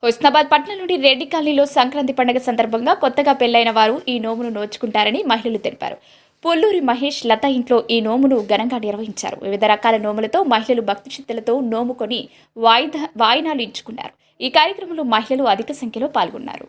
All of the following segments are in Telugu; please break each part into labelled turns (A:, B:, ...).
A: హుస్నాబాద్ పట్టణం నుండి రెడ్డి కాలనీలో సంక్రాంతి పండుగ సందర్భంగా కొత్తగా పెళ్లైన వారు ఈ నోమును నోచుకుంటారని మహిళలు తెలిపారు. పొల్లూరి మహేష్ లత ఇంట్లో ఈ నోమును ఘనంగా నిర్వహించారు. వివిధ రకాల నోములతో మహిళలు భక్తి శ్రద్ధలతో నోముకొని వాయినాలు ఇచ్చుకున్నారు. ఈ కార్యక్రమంలో మహిళలు అధిక సంఖ్యలో పాల్గొన్నారు.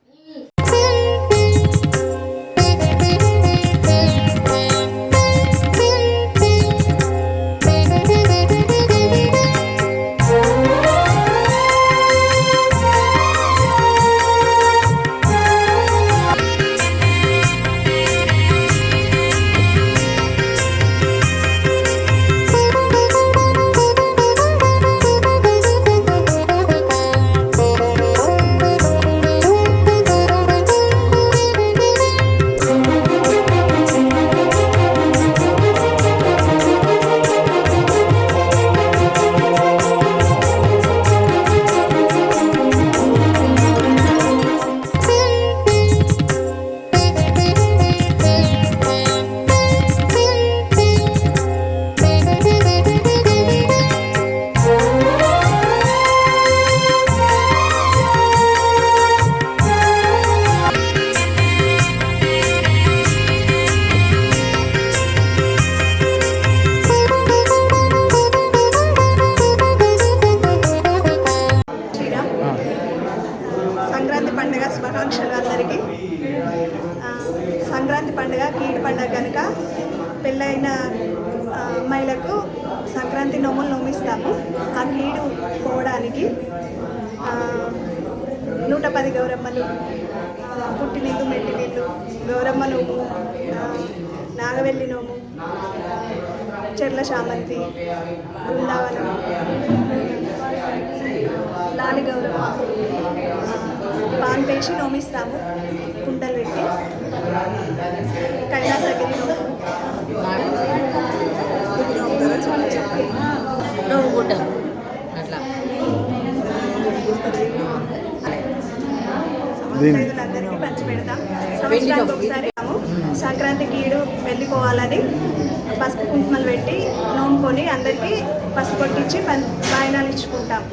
B: సంక్రాంతి పండుగ శుభాకాంక్షలు అందరికీ. సంక్రాంతి పండుగ కీడు పండుగ కనుక పెళ్ళైన అమ్మాయిలకు సంక్రాంతి నోములు నోమిస్తాము. ఆ కీడు పోవడానికి 110 గౌరమ్మలు, పుట్టినిల్లు మెట్టినిల్లు, గౌరమ్మ నోము, నాగవెల్లి నోము, చెర్ల శామంతి, బృందావనం, లాలి గౌరమ్మ, పాన్ పేసి నోమిస్తాము. కుండలు పెట్టి కైలాసగిరి
C: నోము అట్లా
B: రైతులందరికీ పంచి పెడతాం. సంవత్సరానికి ఒకసారి సంక్రాంతి కీడు వెళ్ళిపోవాలని పసుపు కుంకుమలు పెట్టి నోముకొని అందరికీ పసుపు కొట్టించి వాయినాలు ఇచ్చుకుంటాం.